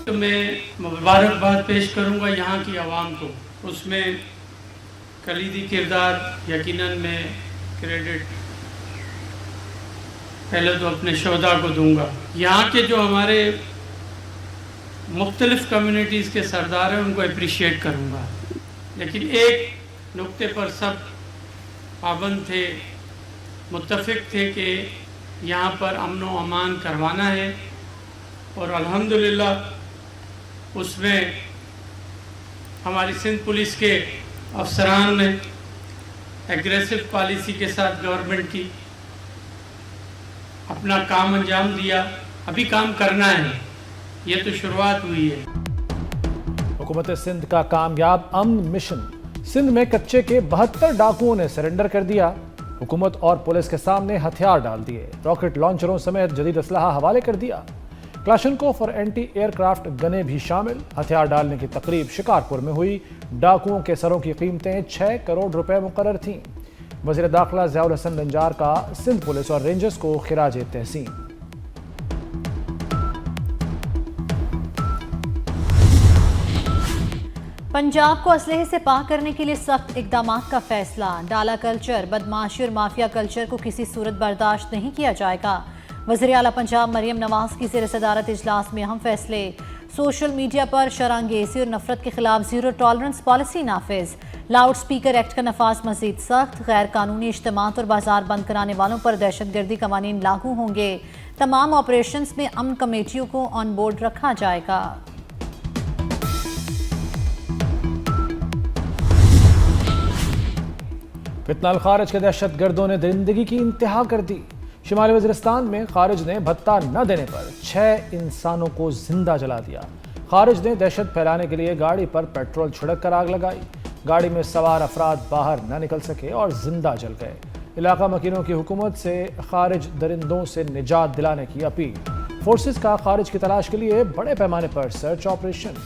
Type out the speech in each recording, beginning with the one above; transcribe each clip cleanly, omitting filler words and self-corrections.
میں مبارکباد پیش کروں گا یہاں کی عوام کو، اس میں کلیدی کردار یقیناً میں کریڈٹ پہلے تو اپنے شہداء کو دوں گا۔ یہاں کے جو ہمارے مختلف کمیونٹیز کے سردار ہیں ان کو اپریشیٹ کروں گا، لیکن ایک نقطے پر سب پابند تھے، متفق تھے کہ یہاں پر امن و امان کروانا ہے، اور الحمدللہ اس میں ہماری سندھ پولیس کے افسران نے ایگریسو پالیسی کے ساتھ گورنمنٹ کی اپنا کام انجام دیا۔ ابھی کام کرنا ہے، یہ تو شروعات ہوئی ہے۔ حکومت سندھ کا کامیاب امن مشن، سندھ میں کچے کے 72 ڈاکوؤں نے سرنڈر کر دیا۔ حکومت اور پولیس کے سامنے ہتھیار ڈال دیے، راکٹ لانچروں سمیت جدید اسلحہ حوالے کر دیا۔ کلاشنکوف اور اینٹی ایئر کرافٹ گنیں بھی شامل۔ ہتھیار ڈالنے کی تقریب شکارپور میں ہوئی۔ ڈاکوؤں کے سروں کی قیمتیں 6 کروڑ روپے مقرر تھیں۔ وزیر داخلہ ضیاء الحسن نجار کا سندھ پولیس اور رینجرز کو خراج تحسین۔ پنجاب کو اسلحے سے پاک کرنے کے لیے سخت اقدامات کا فیصلہ۔ ڈالا کلچر، بدماشی اور مافیا کلچر کو کسی صورت برداشت نہیں کیا جائے گا۔ وزیر اعلیٰ پنجاب مریم نواز کی زیر صدارت اجلاس میں اہم فیصلے۔ سوشل میڈیا پر شرانگیزی اور نفرت کے خلاف زیرو ٹالرنس پالیسی نافذ۔ لاؤڈ سپیکر ایکٹ کا نفاذ مزید سخت۔ غیر قانونی اجتماعات اور بازار بند کرانے والوں پر دہشت گردی قوانین لاگو ہوں گے۔ تمام آپریشنز میں امن کمیٹیوں کو آن بورڈ رکھا جائے گا۔ فتنہ الخارج کے دہشت گردوں نے درندگی کی انتہا کر دی۔ شمالی وزیرستان میں خارج نے بھتہ نہ دینے پر 6 انسانوں کو زندہ جلا دیا۔ خارج نے دہشت پھیلانے کے لیے گاڑی پر پیٹرول چھڑک کر آگ لگائی۔ گاڑی میں سوار افراد باہر نہ نکل سکے اور زندہ جل گئے۔ علاقہ مکینوں کی حکومت سے خارج درندوں سے نجات دلانے کی اپیل۔ فورسز کا خارج کی تلاش کے لیے بڑے پیمانے پر سرچ آپریشن۔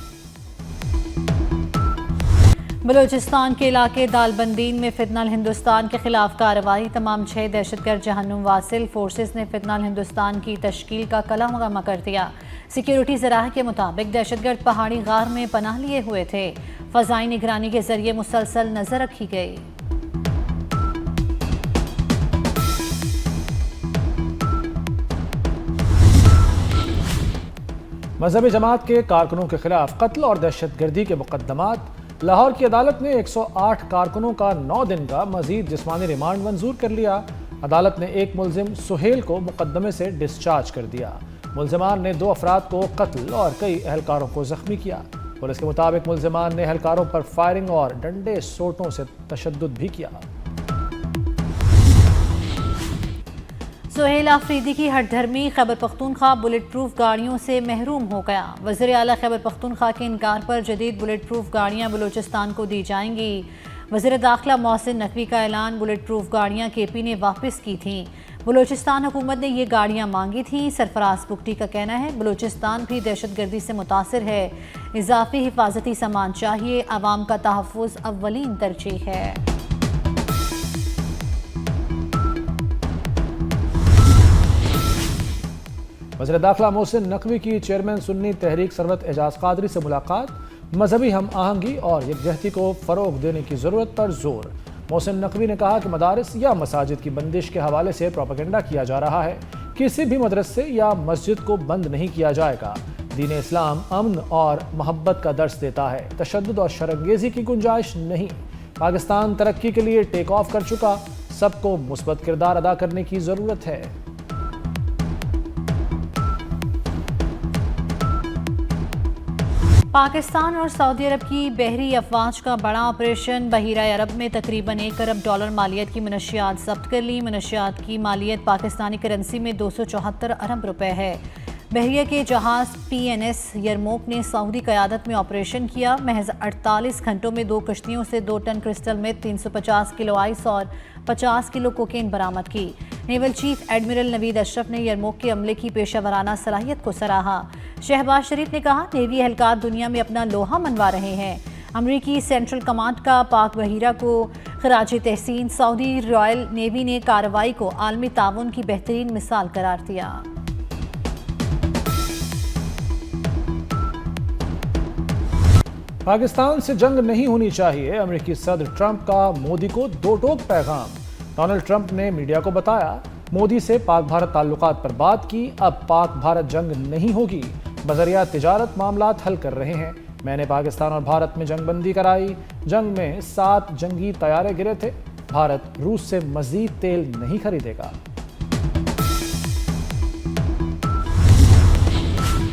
بلوچستان کے علاقے دالبندین میں فتنہ الہندوستان کے خلاف کارروائی۔ تمام 6 دہشت گرد جہنم واصل۔ فورسز نے فتنہ الہندوستان کی تشکیل کا قلمقامہ کر دیا۔ سیکیورٹی ذرائع کے مطابق دہشت گرد پہاڑی غار میں پناہ لیے ہوئے تھے۔ فضائی نگرانی کے ذریعے مسلسل نظر رکھی گئی۔ مذہبی جماعت کے کارکنوں کے خلاف قتل اور دہشت گردی کے مقدمات۔ لاہور کی عدالت نے 108 کارکنوں کا 9 دن کا مزید جسمانی ریمانڈ منظور کر لیا۔ عدالت نے ایک ملزم سہیل کو مقدمے سے ڈسچارج کر دیا۔ ملزمان نے 2 افراد کو قتل اور کئی اہلکاروں کو زخمی کیا۔ پولیس کے مطابق ملزمان نے اہلکاروں پر فائرنگ اور ڈنڈے سوٹوں سے تشدد بھی کیا۔ سہیل آفریدی کی ہٹ دھرمی، خیبر پختونخوا بلٹ پروف گاڑیوں سے محروم ہو گیا۔ وزیر اعلیٰ خیبر پختونخوا کے انکار پر جدید بلٹ پروف گاڑیاں بلوچستان کو دی جائیں گی۔ وزیر داخلہ محسن نقوی کا اعلان۔ بلٹ پروف گاڑیاں کے پی نے واپس کی تھیں۔ بلوچستان حکومت نے یہ گاڑیاں مانگی تھیں۔ سرفراز بگٹی کا کہنا ہے بلوچستان بھی دہشت گردی سے متاثر ہے، اضافی حفاظتی سامان چاہیے، عوام کا تحفظ اولین ترجیح ہے۔ وزیر داخلہ محسن نقوی کی چیئرمین سنی تحریک ثروت اعجاز قادری سے ملاقات۔ مذہبی ہم آہنگی اور یکجہتی کو فروغ دینے کی ضرورت پر زور۔ محسن نقوی نے کہا کہ مدارس یا مساجد کی بندش کے حوالے سے پروپیگنڈا کیا جا رہا ہے۔ کسی بھی مدرسے یا مسجد کو بند نہیں کیا جائے گا۔ دین اسلام امن اور محبت کا درس دیتا ہے، تشدد اور شرانگیزی کی گنجائش نہیں۔ پاکستان ترقی کے لیے ٹیک آف کر چکا، سب کو مثبت کردار ادا کرنے کی ضرورت ہے۔ پاکستان اور سعودی عرب کی بحری افواج کا بڑا آپریشن۔ بحیرہ عرب میں تقریباً 1 ارب ڈالر مالیت کی منشیات ضبط کر لی۔ منشیات کی مالیت پاکستانی کرنسی میں 274 ارب روپے ہے۔ بحریہ کے جہاز پی این ایس یرموک نے سعودی قیادت میں آپریشن کیا۔ محض 48 گھنٹوں میں 2 کشتیوں سے 2 ٹن کرسٹل میں 350 کلو آئس اور 50 کلو کوکین برآمد کی۔ نیول چیف ایڈمرل نوید اشرف نے یرموک کے عملے کی پیشہ ورانہ صلاحیت کو سراہا۔ شہباز شریف نے کہا نیوی اہلکار دنیا میں اپنا لوہا منوا رہے ہیں۔ امریکی سینٹرل کمانڈ کا پاک بحیرہ کو خراج تحسین۔ سعودی رائل نیوی نے کارروائی کو عالمی تعاون کی بہترین مثال قرار دیا۔ पाकिस्तान से जंग नहीं होनी चाहिए, अमेरिकी सदर ट्रंप का मोदी को दो टोक पैगाम। डोनाल्ड ट्रंप ने मीडिया को बताया, मोदी से पाक भारत ताल्लुकात पर बात की, अब पाक भारत जंग नहीं होगी, बजरिया तिजारत मामलात हल कर रहे हैं। मैंने पाकिस्तान और भारत में जंगबंदी कराई, जंग में 7 जंगी तैयारे गिरे थे, भारत रूस से मजीद तेल नहीं खरीदेगा।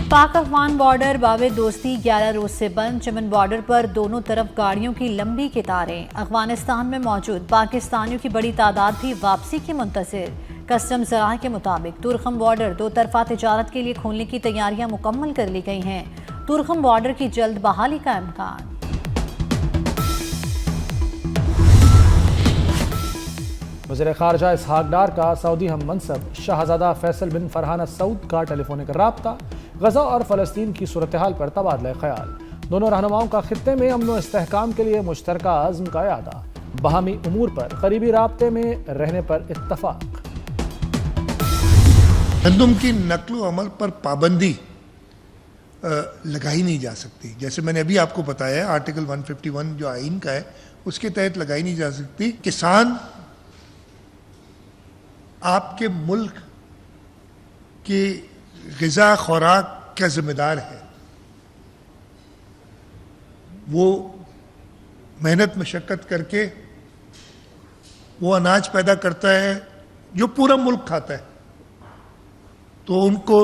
पाक अफगान बॉर्डर बावे दोस्ती 11 रोज से बंद। चमन बॉर्डर पर दोनों तरफ गाड़ियों की लंबी कतारें। अफगानिस्तान में मौजूद पाकिस्तानियों की बड़ी तादाद भी वापसी की मुंतज़िर। कस्टम ज़राए के मुताबिक तुर्खम बॉर्डर दो तरफा तिजारत के लिए खोलने की तैयारियां मुकम्मल कर ली गई हैं। तुर्खम बॉर्डर की जल्द बहाली का इम्कान। वज़ीर ख़ारजा इसहाक डार का सऊदी हम मनसब शहज़ादा फैसल बिन फरहान सऊद का टेलीफोनिक राब्ता। गज़ा और फ़लस्तीन की सूरत हाल पर तबादला ख्याल। दोनों रहनुमाओं का खित्ते में अमन व इस्तेहकाम के लिए मुश्तरका अज़्म का इरादा। बाहमी उमूर पर करीबी राब्ते में रहने पर इत्तफ़ाक। गंदम की नकलो अमल पर पाबंदी लगाई नहीं जा सकती। जैसे मैंने अभी आपको बताया, आर्टिकल 151 जो आइन का है उसके तहत लगाई नहीं जा सकती। किसान आपके मुल्क की ग़िज़ा खुराक का ज़िम्मेदार है, वो मेहनत मशक्क़त करके वो अनाज पैदा करता है जो पूरा मुल्क खाता है, तो उनको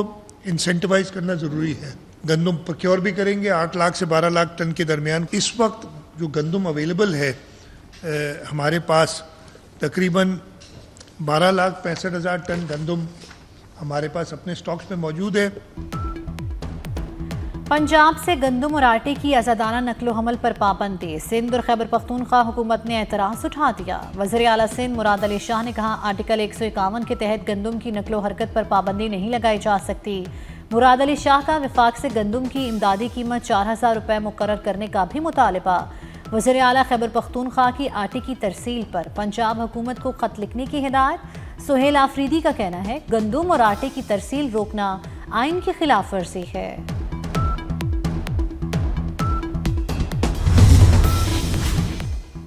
इंसेंटिवाइज करना ज़रूरी है। गंदम प्रोक्योर भी करेंगे 8 लाख से 12 लाख टन के दरमियान। इस वक्त जो गंदम अवेलेबल है हमारे पास तकरीबन 12,65,000 टन गंदम हमारे पास अपने स्टॉक्स में मौजूद है। पंजाब से गंदम और आटे की आज़ादाना नकलो हमल पर पाबंदी। सिंध और खैबर पख्तूनख्वा हुकूमत ने एतराज़ उठा दिया। वज़ीर आला सिंध मुराद अली शाह ने कहा, आर्टिकल 151 के तहत गंदम की नकलो हरकत पर पाबंदी नहीं लगाई जा सकती। मुराद अली शाह का वफाक से गंदम की इमदादी कीमत 4,000 रुपये मुकर्रर करने का भी मुतालबा। वज़ीर आला खैबर पख्तूनख्वा की आटे की तरसील पर पंजाब हुकूमत को खत लिखने की हिदायत। सुहेल आफरीदी का कहना है, गंदम और आटे की तरसील रोकना आइन की खिलाफ वर्जी है।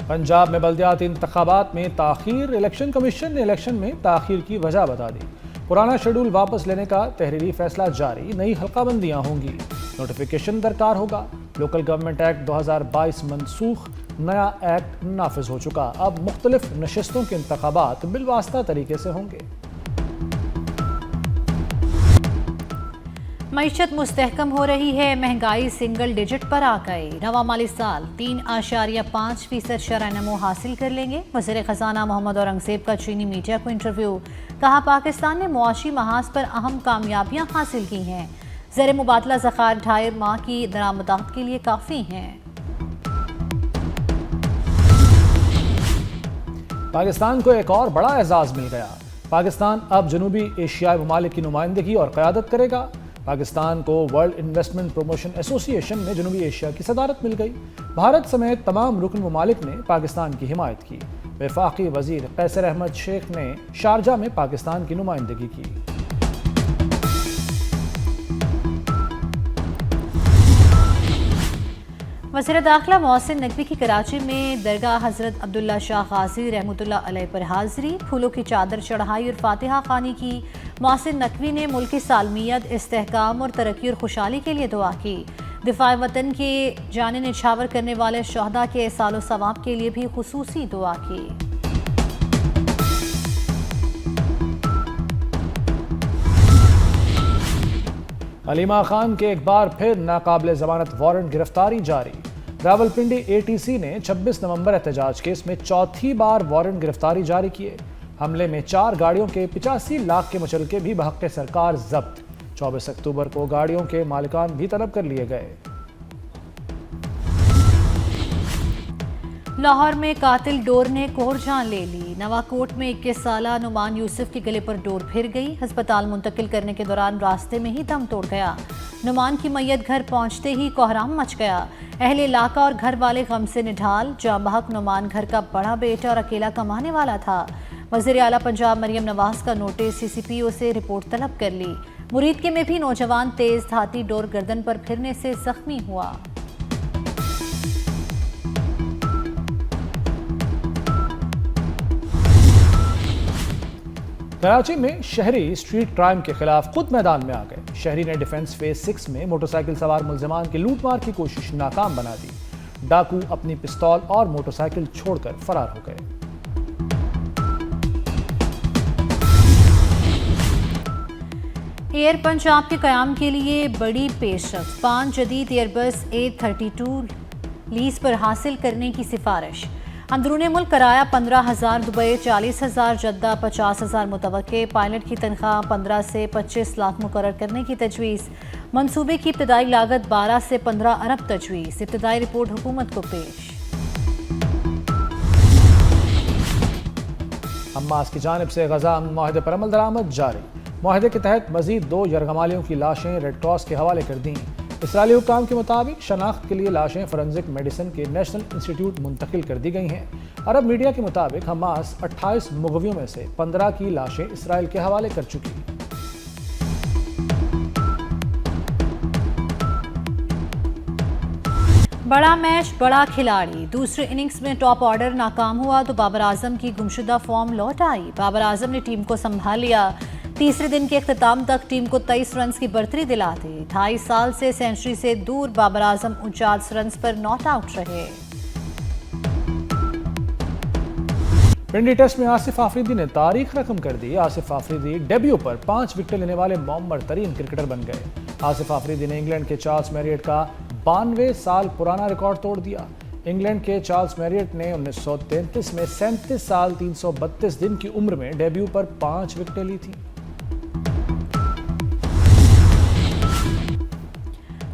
पंजाब में बल्दियाती इंतखाबात में ताख़ीर। इलेक्शन कमीशन ने इलेक्शन में ताख़ीर की वजह बता दी। पुराना शेड्यूल वापस लेने का तहरीरी फैसला जारी, नई हल्काबंदियाँ होंगी, नोटिफिकेशन दरकार होगा। लोकल गवर्नमेंट एक्ट 2022 मनसूख, नया एक्ट नाफिज हो चुका। अब मुख्तलिफ नशिस्तों के इंतखाबात बिलवास्ता तरीके से होंगे। मईशत मुस्तहकम हो रही है, महंगाई सिंगल डिजिट पर आ गई। नवा माली साल 3.5% शरह नमो हासिल कर लेंगे। वज़ीर ख़ज़ाना मोहम्मद औरंगज़ेब का चीनी मीडिया को इंटरव्यू। कहा, पाकिस्तान ने मुआशी महाज पर अहम कामयाबियां हासिल की हैं। ज़र मुबादला ज़ख़ायर 2.5 माह की दरामदात के लिए काफ़ी हैं। पाकिस्तान को एक और बड़ा एजाज़ मिल गया। पाकिस्तान अब जनूबी एशियाई ममालिक की नुमाइंदगी और क़यादत करेगा। पाकिस्तान को वर्ल्ड इन्वेस्टमेंट प्रमोशन एसोसिएशन में जनूबी एशिया की सदारत मिल गई। भारत समेत तमाम रुकन ममालिक ने पाकिस्तान की हिमायत की। वफाकी वज़ीर कैसर अहमद शेख ने शारजा में पाकिस्तान की नुमाइंदगी की। वज़ीर दाखिला मोहसिन नकवी की कराची में दरगाह हज़रत अब्दुल्ला शाह गाज़ी रहमतुल्लाह अलैह पर हाज़री। फूलों की चादर चढ़ाई और फातिहा खानी की। मोहसिन नकवी ने मुल्क की सालमियत, इस्तेहकाम और तरक्की और खुशहाली के लिए दुआ की। दिफा वतन के जाने निछावर करने वाले शहदा के सालो सवाब के लिए भी खुसूसी दुआ की। हलीमा खान के एक बार फिर नाकाबिले ज़मानत वारंट गिरफ्तारी जारी। रावलपिंडी ATC ने 26 नवंबर एहतजाज केस में चौथी बार वारंट गिरफ्तारी जारी किए। हमले में 4 गाड़ियों के 85 लाख के मुचलके भी बहक़ सरकार जब्त। 24 अक्टूबर को गाड़ियों के मालिकान भी तलब कर लिए गए। लाहौर में कातिल डोर ने कोर जान ले ली। नवाकोट में 21 साला नुमान यूसुफ के गले पर डोर फिर गई। अस्पताल मुंतकिल करने के दौरान रास्ते में ही दम तोड़ गया। नुमान की मैयत घर पहुंचते ही कोहराम मच गया। अहले इलाका और घर वाले गम से निढाल। जांबहक नुमान घर का बड़ा बेटा और अकेला कमाने वाला था। वज़ीर आला पंजाब मरियम नवाज का नोटिस CCPO से रिपोर्ट तलब कर ली। मुरीद के में भी नौजवान तेज धाती डोर गर्दन पर फिरने से जख्मी हुआ। कराची में शहरी स्ट्रीट क्राइम के खिलाफ खुद मैदान में आ गए। शहरी ने डिफेंस फेज 6 में मोटरसाइकिल सवार मुलजमान की लूटमार की कोशिश नाकाम बना दी। डाकू अपनी पिस्तौल और मोटरसाइकिल छोड़कर फरार हो गए। एयर पंजाब के क़याम के लिए बड़ी पेशरफ्त, 5 जदीद एयरबस A32 लीज पर हासिल करने की सिफारिश। अंदरूनी मुल्क किराया 15,000 दुबई, 40,000 जद्दा, 50,000 मुतवक्के। पायलट की तनख्वाह 15 से 25 लाख मुकर्रर करने की तजवीज़। मंसूबे की इब्तदाई लागत 12 से 15 अरब तजवीज़। इब्तदाई रिपोर्ट हुकूमत को पेश। हमास की जानिब से गजा अमन मुआहदे पर अमल दरामद जारी। मुआहदे के तहत मजीद 2 यरगमालियों की लाशें रेड क्रॉस के हवाले कर दी। इसराइली हुक्काम के मुताबिक शनाख्त के लिए लाशें फोरेंसिक मेडिसिन के नेशनल इंस्टीट्यूट मुंतकिल कर दी गई हैं। अरब मीडिया के मुताबिक हमास 28 मुग़वियों में से 15 की लाशें इसराइल के हवाले कर चुकी है। बड़ा मैच, बड़ा खिलाड़ी। दूसरे इनिंग्स में टॉप ऑर्डर नाकाम हुआ तो बाबर आजम की गुमशुदा फॉर्म लौट आई। बाबर आजम ने टीम को संभाल लिया। तीसरे दिन के अख्ताम तक टीम को 23 रन की बढ़तरी दिला दी। 28 साल से सेंचुरी से दूर बाबर आजम 49 रन पर नॉट आउट रहे। पिंडी टेस्ट में आसिफ आफरीदी ने तारीख रकम कर दी। आसिफ आफरीदी डेब्यू पर 5 विकेट लेने वाले मौमर तरीन क्रिकेटर बन गए। आसिफ आफरीदी ने इंग्लैंड के चार्ल्स मैरियट का 92 साल पुराना रिकॉर्ड तोड़ दिया। इंग्लैंड के चार्ल्स मैरियट ने 1933 में 37 साल 332 दिन की उम्र में डेब्यू पर 5 विकेटें ली थी।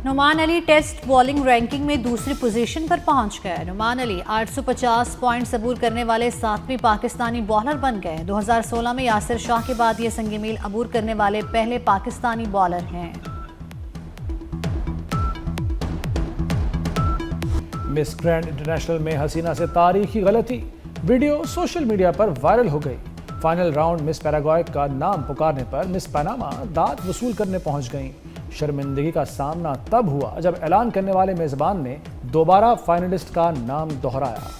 Noman Ali test bowling ranking में दूसरी पोजीशन पर पहुंच गए। नुमान अली 850 पॉइंट्स अबूर करने वाले 7वें पाकिस्तानी बॉलर बन गए। 2016 में यासिर शाह के बाद ये संग मील अबूर करने वाले पहले पाकिस्तानी बॉलर हैं। मिस ग्रैंड इंटरनेशनल में हसीना से तारीखी गलती, वीडियो सोशल मीडिया पर वायरल हो गई। फाइनल राउंड मिस पैराग्वे का नाम पुकारने पर मिस पनामा दाद वसूल करने पहुंच गईं। शर्मिंदगी का सामना तब हुआ जब ऐलान करने वाले मेजबान ने दोबारा फाइनलिस्ट का नाम दोहराया।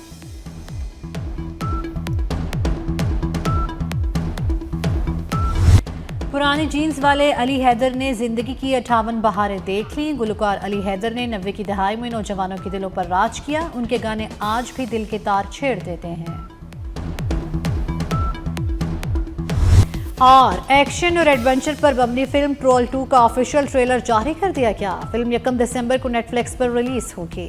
पुरानी जीन्स वाले अली हैदर ने जिंदगी की 58 बहारें देख लीं। गुलकार अली हैदर ने 90 की दहाई में नौजवानों के दिलों पर राज किया। उनके गाने आज भी दिल के तार छेड़ देते हैं। और एक्शन और एडवेंचर पर मबनी फिल्म ट्रोल 2 का ऑफिशियल ट्रेलर जारी कर दिया गया। फिल्म 1 दिसंबर को नेटफ्लिक्स पर रिलीज होगी।